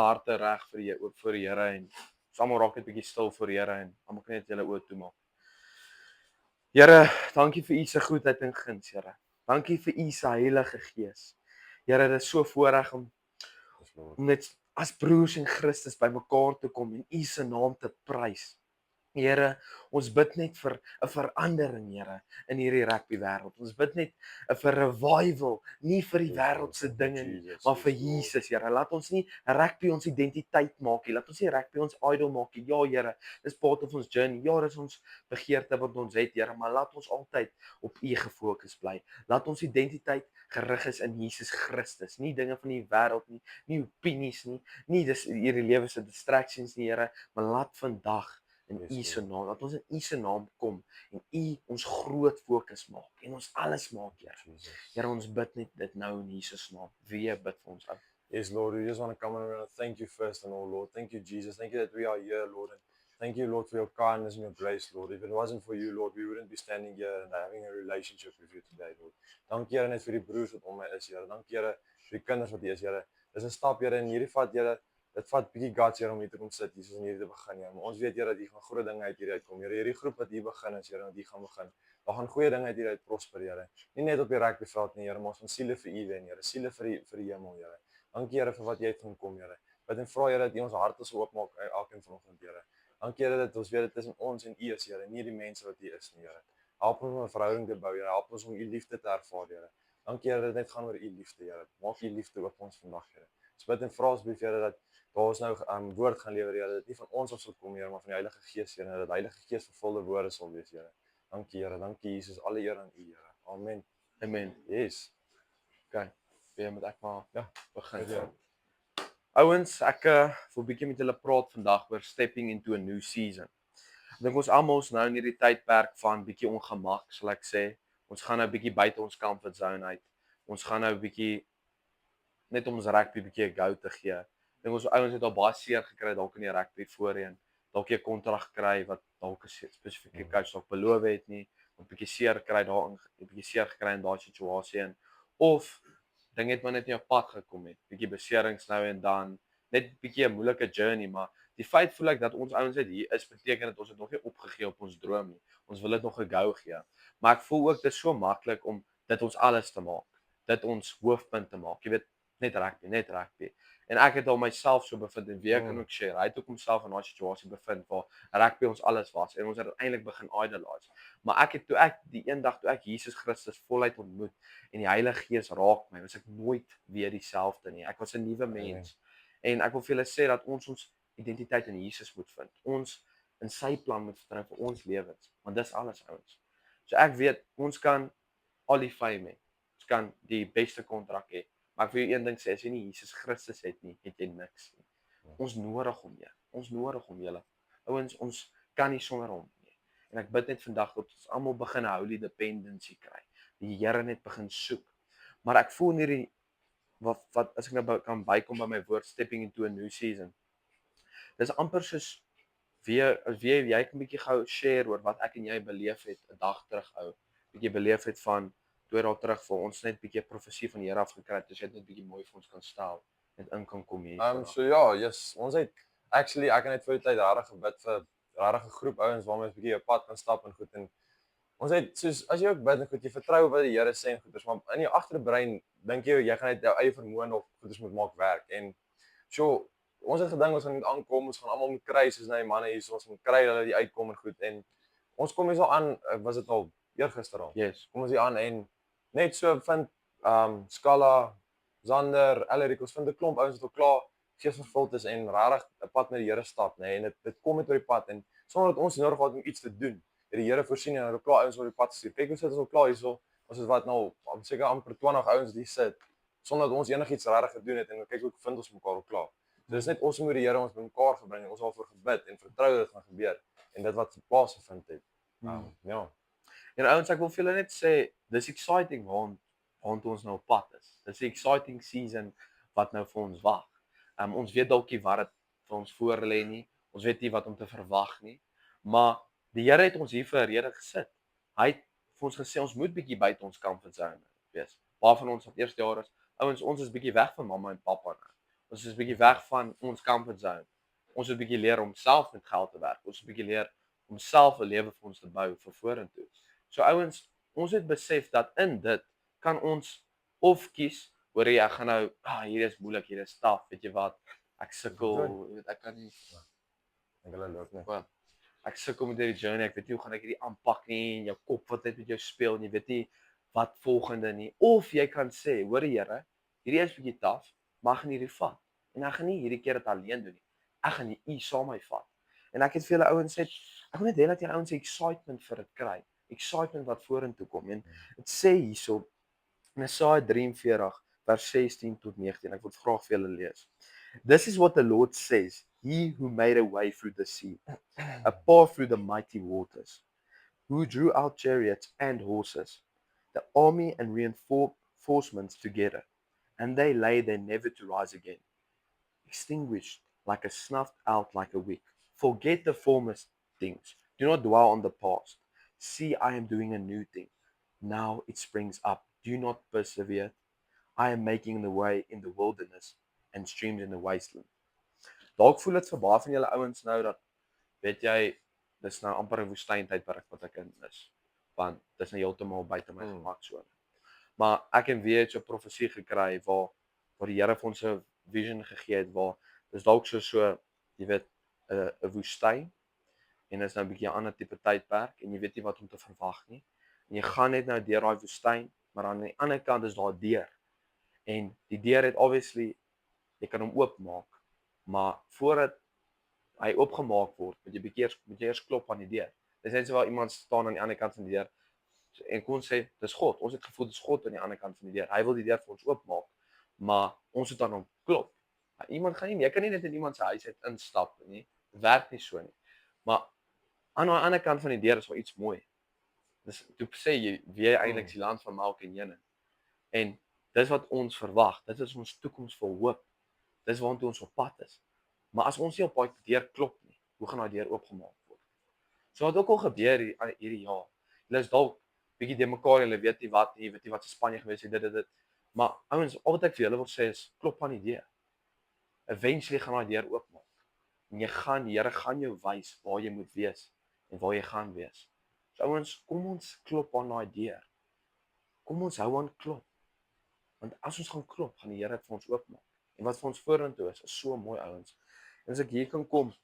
harte reg vir die Here en ons almal raak net bietjie stil voor die Here en almal kan net julle oë toemaak. Here, dankie vir u se goedheid en guns, Here. Dankie vir u se Heilige Gees. Here, dit is so voorreg om net as broers in Christus bymekaar te kom en u se naam te prys. Here, ons bid net vir 'n verandering, Here, in hierdie rugby wêreld. Ons bid net vir 'n revival, nie vir die wêreld se dinge nie, maar vir Jesus, Here. Laat ons nie rugby ons identiteit maak nie. Laat ons nie rugby ons idol maak nie. Ja, Here, dis part of ons journey. Ja, dis ons begeerte wat ons het, Here, maar laat ons altyd op U gefokus bly. Laat ons identiteit gerig is in Jesus Christus, nie dinge van die wêreld nie, nie opinies nie, nie dis hierdie lewe se distractions nie, Here, maar laat vandag in U se naam, dat ons in U se naam kom en U ons groot fokus maak en ons alles maak, Here. Here, ons bid net dit nou in Jesus naam. Wie bid vir ons uit? Yes, Lord, we just want to come and we want to thank you first and all, Lord. Thank you, Jesus. Thank you that we are here, Lord. And thank you, Lord, for your kindness and your grace, Lord. If it wasn't for you, Lord, we wouldn't be standing here and having a relationship with you today, Lord. Dankie, Here, net vir die broers wat om my is, Here. Dankie, Here, vir die kinders wat hier is, Here. Dis 'n stap, Here, en hierdie vat, Here, dit vat bietjie guts, Here, om hier te kom sit, Jesus, en hier te begin, Here. Maar ons weet, Here, dat hier gaan groot dinge uit hier uitkom, Here. Hierdie groep wat hier begin is, Here, wat hier gaan begin. Daar gaan goeie dinge uit hier uit prosper, Here. Nie net op die rugbyveld nie, Here, maar ons gaan siele vir U wen, Here. Siele vir die hemel, Here. Dankie, Here, vir wat jy het gaan kom, Here. Bid en vra, Here, dat U ons harte sal oopmaak elkeen vanoggend, Here. Dankie, Here, dat ons weet dit tussen ons en U is, Here, nie die mense wat hier is nie, Here. Help ons om 'n verhouding te bou, Here. Help ons om U liefde te ervaar, Here. Dankie, Here, dat dit net gaan oor U liefde, Here. Maak U liefde oop ons vandag, Here. Ons bid en vra asseblief, Here, dat daar ons nou woord gaan lewer, Here, dat dit nie van ons af sal kom, Here, maar van die Heilige Gees, Here, dat die Heilige Gees vervulde woorde sal wees, Here. Dankie, Here. Dankie, Jesus. Alle eer aan U, Here. Amen. Amen. Yes. Okay. Wie moet ek maar begin? Ja. Ouens, ek wil bietjie met julle praat vandag oor stepping into a new season. Ek dink ons almal is nou in hierdie tydperk van bietjie ongemak, sal ek sê. Ons gaan nou bietjie buite ons comfort zone uit. Ons gaan nou bietjie net om ons rugby bietjie 'n go te gee. Ek dink ons ouens het al baie seer gekry dalk in die rugby voorheen. Dalk 'n kontrak gekry wat dalk 'n spesifieke coach dalk beloof het nie, 'n bietjie seer kry daarin, 'n bietjie seer gekry in daai situasie en of dinge het maar net nie op pad gekom het. Bietjie beserings nou en dan, net bietjie 'n moeilike journey, maar die feit voel ek dat ons ouens uit hier is beteken dat ons het nog nie opgegee op ons droom nie. Ons wil dit nog 'n go gee. Maar ek voel ook dit is so maklik om dit ons alles te maak. Dit ons hoofpunt te maak. Jy weet, net rugby. En ek het al myself so bevind en wie kan ook share. Hy het ook homself in daai situasie bevind waar rugby ons alles was en ons het uiteindelik begin idolize. Maar ek het toe ek Jesus Christus voluit ontmoet en die Heilige Gees raak my, was ek nooit weer dieselfde nie. Ek was 'n nuwe mens. En ek wil vir julle sê dat ons identiteit in Jesus moet vind. Ons in sy plan moet vertrou vir ons lewens, want dis alles ouens. So ek weet ons kan al die fame hê. Ons kan die beste kontrak hê. Maar ek wil jou een ding sê, as jy nie Jesus Christus het nie, het jy niks nie. Ons nodig hom, ja. Ons nodig hom, julle. Ouens, ons kan nie sonder hom nie. En ek bid net vandag dat ons almal begin holy dependency kry. Die Here net begin soek. Maar ek voel in hierdie wat as ek nou kan bykom by my woord stepping into a new season. Dis amper soos jy kan 'n bietjie gou share oor wat ek en jy beleef het 'n dag terug ou. Bietjie beleef het van 2 dae terug vir ons net bietjie profesie van die Here af gekry het. Dus jy het net bietjie mooi vir ons kan stel en in kan kom hier. So ja, yes, ons het actually ek het net vir die tyd regtig gebid vir regtig 'n groep ouens waarmee ons bietjie op pad kan stap en goed en ons het soos as jy ook bid en goed, jy vertrou wat die Here sê en goeders, maar in jou agterbrein dink jy gaan net jou eie vermoë of goeders moet maak werk en ons het gedink ons gaan net aankom, ons gaan almal moet kry soos nou die manne hier, ons moet kry hulle die uitkom en goed en ons kom hier so aan, was dit al eergister al. Yes. Kom ons hier aan en net so vind Skala, Zander, Ellerik, ons vind 'n klomp ouens wat al klaar geesvervuld is en regtig 'n pad met die Here stap, nê, en dit kom met oor die pad en sonder dat ons nodig gehad om iets te doen. Het die Here voorsien en hulle klaar ouens oor die pad gestuur. Kyk hoe sit ons al klaar hierso. Ons is wat nou seker amper 20 ouens hier sit sonder dat ons enigiets regtig gedoen het en kyk hoe vind ons mekaar al klaar. So dis net ons moet die Here ons bymekaar gebring en ons al voor gebid en vertrou dat dit gaan gebeur en dit wat plaasgevind het. Ja. En ouens, ek wil vir julle net sê, dis exciting want ons nou op pad is. Dis 'n exciting season wat nou vir ons wag. Ons weet dalk nie wat dit vir ons voor lê nie. Ons weet nie wat om te verwag nie. Maar die Here het ons hier vir 'n rede gesit. Hy het vir ons gesê ons moet bietjie buite ons comfort zone wees. Baie van ons wat eerste jaar is, ouens, ons is bietjie weg van mamma en pappa nou. Ons is 'n bietjie weg van ons comfort zone. Ons moet 'n bietjie leer om self met geld te werk. Ons moet 'n bietjie leer om self 'n lewe vir ons te bou vir vorentoe. So ouens, ons het besef dat in dit kan ons of kies, hoor jy, ek gaan nou, hier is moeilik, hier is taaf, weet jy wat? Ek sukkel, jy weet, ek kan nie Ek hulle loop nie. Wel, ek sukkel met hierdie journey. Ek weet nie hoe gaan ek hierdie aanpak nie en jou kop wat net met jou speel en jy weet nie wat volgende nie. Of jy kan sê, hoor die Here, hierdie is bietjie taaf, maar ek gaan hierdie vat. En ek gaan nie hierdie keer dit alleen doen nie. Ek gaan U saam met my vat. En ek het vir julle ouens sê, ek wil net hê dat julle ouens excitement vir dit kry. Excitement wat vorentoe kom. En dit sê hierso in Jesaja 43 vers 16 tot 19. Ek wil dit graag vir julle lees. This is what the Lord says, He who made a way through the sea, a path through the mighty waters, who drew out chariots and horses, the army and reinforcements together, and they lay there never to rise again, extinguished like a snuffed out like a wick. Forget the former things. Do not dwell on the past. See, I am doing a new thing. Now it springs up. Do not persevere. I am making the way in the wilderness and streams in the wasteland. Dalk voel dit vir baie van julle ouens nou dat weet jy dis nou amper 'n woestyntydperk wat ek in is. Want dis nou heeltemal buite my gemaksone. Maar ek en weer het so 'n profesie gekry waar die Here vir ons 'n vision gegee het waar dis dalk so jy weet 'n woestyn en is nou 'n bietjie 'n ander tipe tydperk en jy weet nie wat om te verwag nie. En jy gaan net nou deur daai woestyn, maar aan die ander kant is daar 'n deur. En die deur het obviously jy kan hom oopmaak, maar voordat hy oopgemaak word, moet jy eers klop aan die deur. Dis net so waar iemand staan aan die ander kant van die deur en kon sê dis God. Ons het gevoel dis God aan die ander kant van die deur. Hy wil die deur vir ons oopmaak, maar ons moet aan hom klop. Iemand gaan nie, jy kan nie net in iemand se huis uit instap nie. Dit werk nie so nie. Maar aan die ander kant van die deur is daar iets mooi. Dis toe sê jy wie eintlik die land van melk en honing. En dis wat ons verwag. Dit is ons toekoms vol hoop. Dis waartoe ons op pad is. Maar as ons nie op daai deur klop nie, hoe gaan daai deur oopgemaak word? So wat ook al gebeur hierdie jaar. Hulle is dalk bietjie de mekaar, hulle weet nie wat nie, weet nie wat se Spanje gewees het, dit. Maar ouens, al wat ek vir julle wil sê is klop aan die deur. Eventually gaan daai deur oopmaak. En die Here gaan jou wys waar jy moet wees en waar jy gaan wees. So ouens, kom ons klop aan daai deur. Kom ons hou aan klop. Want as ons gaan klop, gaan die Here dit vir ons oopmaak. En wat vir ons vorentoe is so mooi ouens. En as ek hier kan kom,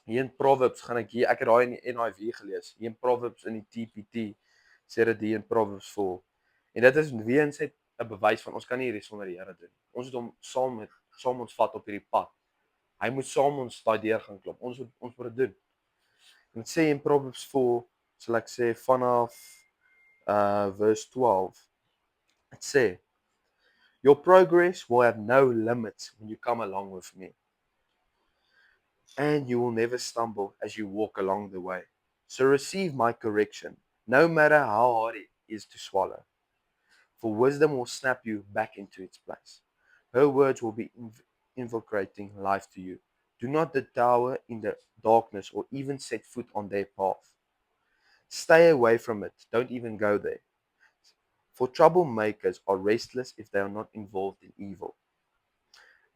hier in Proverbs gaan ek het daai in die NIV gelees. Hier in Proverbs in die TPT sê dit hier in Proverbs 4. En dit is weens net 'n bewys van ons kan nie hierdie sonder die Here doen nie. Ons moet hom saam ons vat op hierdie pad. Hy moet saam ons daai deur gaan klop. Ons moet dit doen. En dit sê in Proverbs 4, sal ek sê vanaf verse 12. It sê your progress will have no limits when you come along with me. And you will never stumble as you walk along the way. So receive my correction, no matter how hard it is to swallow. For wisdom will snap you back into its place. Her words will be inculcating life to you. Do not deter in the darkness or even set foot on their path. Stay away from it. Don't even go there. For troublemakers are restless if they are not involved in evil.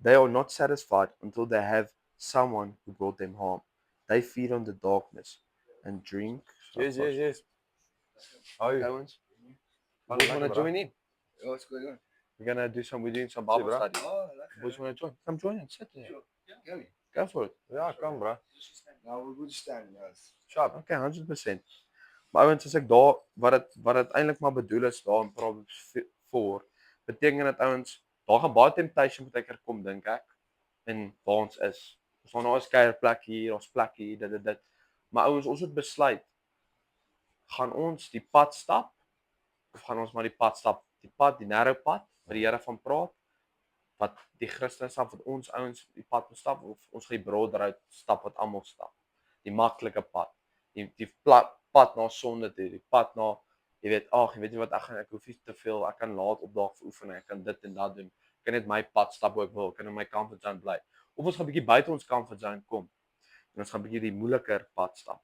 They are not satisfied until they have someone who brought them harm. They feed on the darkness and drink. Yes. How are you? Owens, you want to join in? What's going on? We're doing some Bible bro. study. Oh, Boys want to join? Come join and sit there. sure. Go. Go for it. Ja, kan bro. Now we're good stand, yes. Sharp. Okay, 100%. Maar ouens, as ek daar wat dit eintlik maar bedoel is daar in Proverbs 4, beteken dit ouens, daar gaan baie temptation partykeer kom dink ek in waar ons is. Ons gaan nou 'n skeier plek hier, ons plek hier, dit. Maar ouens, ons moet besluit, gaan ons die pad stap of gaan ons maar die pad stap, die narrow pad wat die Here van praat, wat die Christene stap, wat ons ouens die pad moet stap, of ons gaan die broad route stap wat almal stap. Die maklike pad. Die pad na sonde toe, die pad na jy weet jy wat ek hoef nie te veel, ek kan laat opdaag vir oefening, ek kan dit en dat doen. Ek kan net my pad stap hoe ek wil, ek kan in my comfort zone bly. Of ons gaan bietjie buite ons comfort zone kom en ons gaan bietjie die moeiliker pad stap.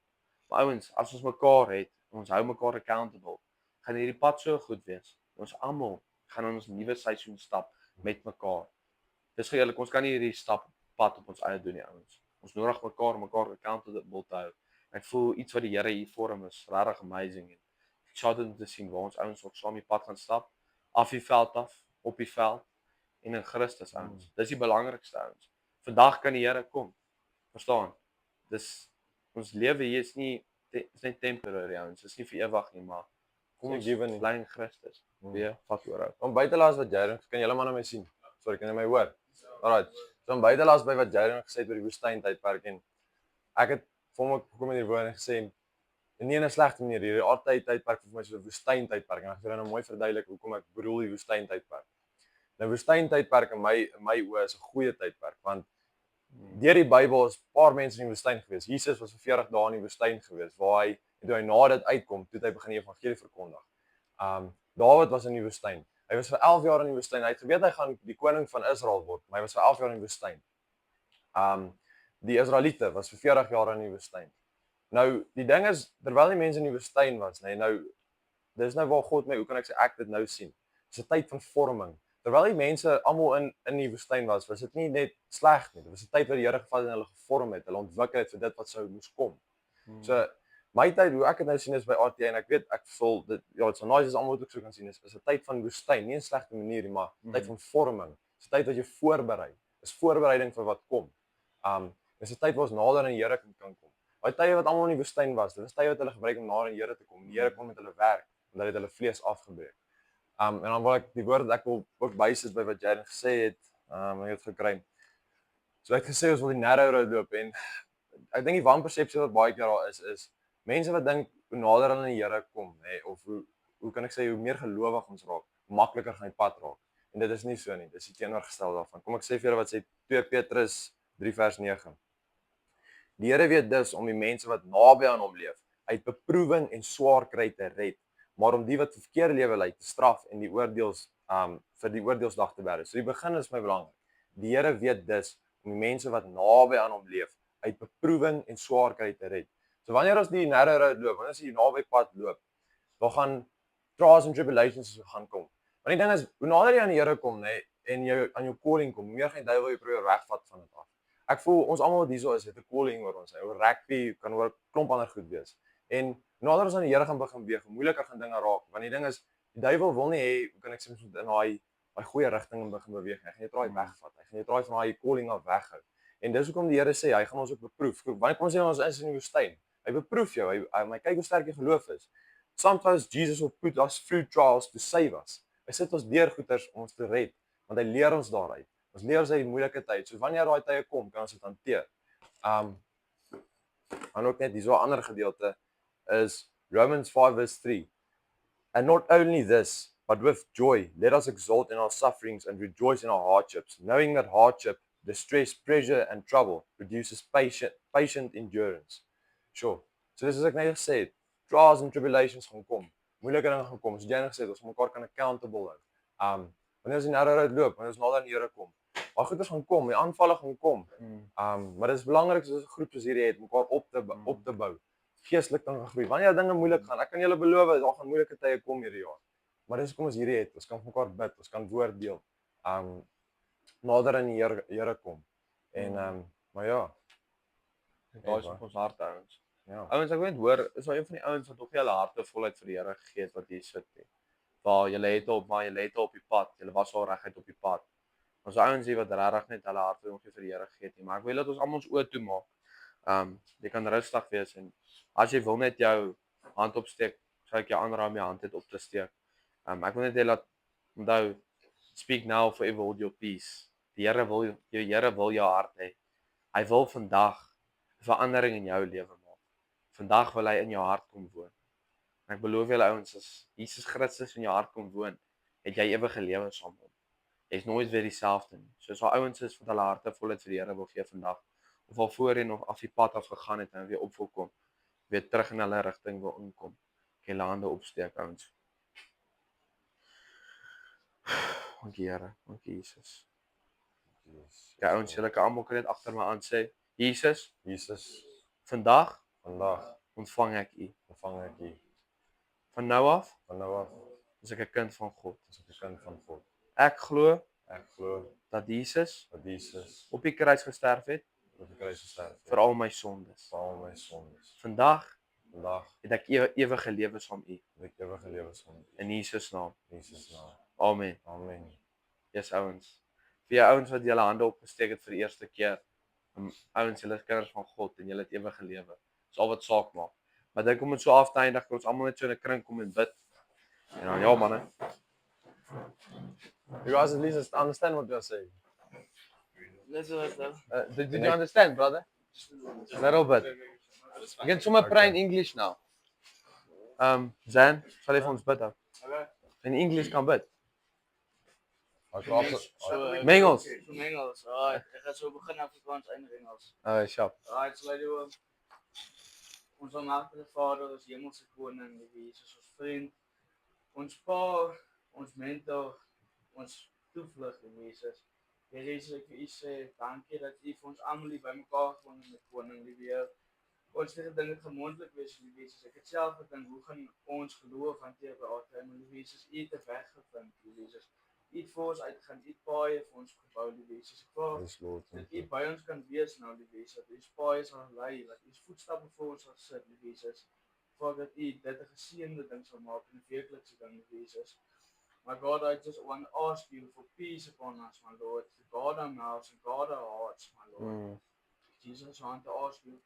Maar ouens, as ons mekaar het, ons hou mekaar accountable, gaan hierdie pad so goed wees. Ons almal gaan in ons nuwe seisoen stap met mekaar. dis eerlik, ons kan nie hierdie pad op ons eie doen nie, ouens. Ons nodig mekaar accountable te hou. Ek voel iets wat die Here hier vorm is regtig amazing en excited om te sien waar ons ouens ook saam die pad gaan stap, af die veld af, op die veld en in Christus ouens. Dis die belangrikste ouens. Vandag kan die Here kom. Verstaan? Dis ons lewe hier is nie temporary ouens. Dis nie vir ewig nie, maar kom ons given nie. bly in Christus. Weer vat oor. Om buitelaas wat Jaden, kan julle maar na my sien. Sorry, kan jy my hoor? Alright. So om buitelaas by wat Jaden gesê het oor die woestyntydperk en ek het vir hom ook gekom in die woord en gesê nie in 'n slegte manier, hierdie tydperk vir my so 'n woestyntydperk en ek het nou mooi verduidelik hoekom ek bedoel die woestyntydperk. Nou woestyntydperk in my oë is 'n goeie tydperk want deur die Bybel is 'n paar mense in die woestyn gewees. Jesus was vir 40 dae in die woestyn gewees waar hy en toe hy na dit uitkom, toe hy begin die evangelie verkondig. Dawid was in die woestyn. Hy was vir 11 jaar in die woestyn. Hy het geweet hy gaan die koning van Israel word, maar hy was vir 11 jaar in die woestyn. Die Israeliete was vir 40 jaar in die woestyn. Nou, die ding is, terwyl die mense in die woestyn was, nee, nou dis nou waar God my, hoe kan ek sê ek dit nou sien? Dis 'n tyd van vorming. Terwyl die mense almal in die woestyn was dit nie net sleg nie. Dit was 'n tyd waar die Here gevat en hulle gevorm het, hulle ontwikkel het vir dit wat sou moes kom. So my tyd hoe ek dit nou sien is by RTA en ek weet ek voel dit dit's so nice as almal dit ook so kan sien is 'n tyd van woestyn, nie 'n slegte manier nie, maar 'n tyd van vorming. Dis 'n tyd wat jy voorberei. Dis voorbereiding vir wat kom. Dis 'n tyd waar ons nader aan die Here kan kom. Daai tye wat almal in die woestyn was, dit was tye wat hulle gebruik om nader aan die Here te kom. Die Here kom met hulle werk omdat dit hulle vlees afgebreek. En dan wil ek die woord wat ek wil ook bysit by wat Jaden gesê het, ek het gekry. So ek het gesê ons wil die narrow road loop en ek dink die wanpersepsie wat baie keer daar is mense wat dink hoe nader aan die Here kom, of hoe kan ek sê hoe meer gelowig ons raak, makliker gaan die pad raak. En dit is nie so nie. Dis die teenoorgestelde daarvan. Kom ek sê vir julle wat sê 2 Petrus 3 vers 9. Die Here weet dus om die mense wat naby aan hom leef, uit beproewing en swaar kry te red, maar om die wat verkeerde lewe lei te straf en die vir die oordeelsdag te berei. So die begin is my belangrik. Die Here weet dus om die mense wat naby aan hom leef, uit beproewing en swaar kry te red. So wanneer ons die narrow road loop, wanneer ons die naby pad loop, dan gaan trials and tribulations gaan kom. Want die ding is, hoe nader jy aan die Here kom, en jy aan jou calling kom, hoe meer gaan die duiwel jou probeer wegvat van dit af. Ek voel ons almal wat hierso is, het 'n calling oor ons. Oor rugby, kan oor 'n klomp ander goed wees. En nader ons aan die Here gaan begin beweeg, hoe moeiliker gaan dinge raak. Want die ding is, die duiwel wil nie hê, hoe kan ek sê, ons moet in daai goeie rigting begin beweeg. Hy gaan jou draai wegvat. Hy gaan jou draai van daai calling af weghou. En dis hoekom die Here sê hy gaan ons ook beproef. Wanneer kom ons sê ons is in die woestyn? Hy beproef jou. Hy kyk hoe sterk jy geloof is. Sometimes Jesus will put us through trials to save us. Hy sit ons deur goeters om ons te red, want hy leer ons daaruit. Ons leer sy moeilike tyd. So wanneer daai tye kom, kan ons dit hanteer. En ook net hierso 'n ander gedeelte is Romans 5 verse 3. And not only this, but with joy, let us exult in our sufferings and rejoice in our hardships, knowing that hardship, distress, pressure and trouble produces patient endurance. Sure. So dis as ek net gesê het, trials and tribulations gaan kom. Moeilike dinge gaan kom. So jy het gesê ons mekaar kan accountable hou. Wanneer ons in die road loop, wanneer ons nader aan die Here kom, maar goeders gaan kom, die aanvalle gaan kom. Maar dit is belangrik soos 'n groep soos hierdie het mekaar op te bou. Geestelik dan groei. Wanneer dinge moeilik gaan, ek kan julle beloof, daar gaan moeilike tye kom hierdie jaar. Maar dis hoekom ons hierdie het. Ons kan vir mekaar bid, ons kan woord deel. Nader aan die Here kom. En maar ja. Daai is op ons harte ouens. Ja. Ouens, ek weet hoor, is nou een van die ouens wat nog nie hulle harte voluit vir die Here gegee het wat hier sit nie. Waar julle het op die pad. Julle was al reguit op die pad. Ons ouens hier wat regtig net hulle harte nog nie vir die Here gegee het nie, maar ek wil dat ons almal ons oë toemaak. Jy kan rustig wees en as jy wil net jou hand opsteek, sal ek jou aanraai om jou hand net op te steek. Ek wil net hê dat onthou, speak now forever hold your peace. Die Here wil jou hart hê. Hy wil vandag 'n verandering in jou lewe maak. Vandag wil hy in jou hart kom woon. En ek beloof julle ouens, as Jesus Christus in jou hart kom woon, het jy ewige lewe saam met hom. Jy's nooit weer dieselfde nie. Soos al ouens is wat hulle harte voluit vir die Here wil gee vandag, of al voorheen of af die pad af gegaan het en weer op wil kom, weer terug in hulle rigting wil inkom. Jy hande opsteek ouens. Dankie Here, dankie Jesus. Ja ouens, julle kan almal net agter my aan sê, Jesus, vandag ontvang ek U. Van nou af is ek 'n kind van God. Ek glo dat Jesus dat Jesus op die kruis gesterf het op die kruis gesterf het vir al my sondes. vir al my sondes. Vandag Vandag het ek ewige lewe saam U het ek ewige lewe saam met U. in Jesus naam. In Jesus naam. Amen. Amen. Yes ouens. Vir jou ouens wat julle hande opgesteek het vir die eerste keer. Ouens, julle is kinders van God en julle het ewige lewe. Dis al wat saak maak. Maar dink om dit so af te eindig, ons almal net so in 'n kring kom en bid. En dan ja manne. You guys at least understand what they're saying. Did you understand, brother? A little bit. You can sommer pray in English now. Zan, sal jy vir ons bid ook? In English kan bid. Mengels. Engels. Alright, ek gaan so begin Afrikaans eindig Engels. Sharp. Alright, so lei ons almagtige Vader, ons hemelse koning, die Jesus ons vriend, ons Pa, ons mentor, ons toevlug, die Jesus. Here Jesus, ek vir U sê dankie dat U vir ons almal hier bymekaar gebring het met koning, die Here. Ons het gedink dit gemondelik wees, die Jesus. Ek het self gedink hoe gaan ons geloof hanteer by altyd, maar die Jesus, U het 'n weg gevind, die Jesus. U het vir ons uitgegaan, U het paaie vir ons gebou, die Jesus. Ek vra Yes, Lord. dat U by ons kan wees nou, die Jesus, dat U paaie sal lei, dat U voetstappe vir ons sal sit, die Jesus. Vra dat U dit 'n geseënde ding sal maak en 'n weeklikse ding, die Jesus. My God, I just want to ask You for peace upon us, my Lord, to guard our mouths and guard our hearts, my Lord. Jesus, I want to ask You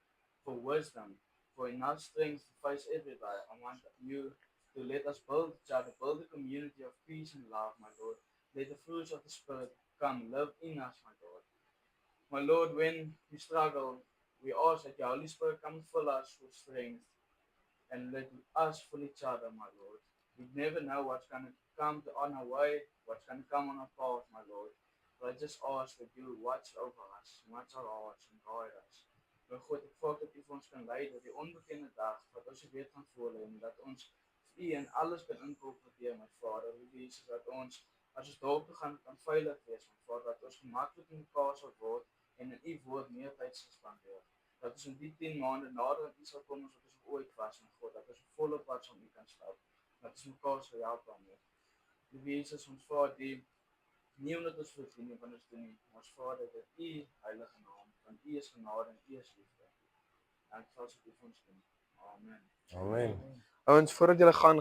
for wisdom, for enough strength to face every day. I want You to let us build a community of peace and love, my Lord. Let the fruits of the Spirit come, live in us, my Lord. My Lord, when we struggle, we ask that Your Holy Spirit come fill us with strength and let us fill each other, my Lord. We never know what's going to come on our way, what's going to come on our path, my Lord. But I just ask that You watch over us, watch our hearts and guide us. My God, ek vra dat U vir ons kan lei, dat die onbekende dag, wat ons weet gaan voorlê, en dat ons U en alles kan inkorporeer, my Vader, Jesus, dat ons, as ons daarop toe gaan, kan veilig wees, my Vader, dat ons gemaklik in mekaar sal word, en in U woord meer tyd sal spandeer. Dat ons in die 10 maande nader aan U sal kom, as wat ons ooit was, my God, dat ons volle pad saam U kan stap, dat ons mekaar sal help daarmee. Jesus, ons vra die, nie omdat ons verdien nie, want ons doen nie, ons vra dat U heilige naam, want U is genade en U is liefde. Dank vir ons op U vir ons doen. Amen. Amen. Ouens, voordat julle gaan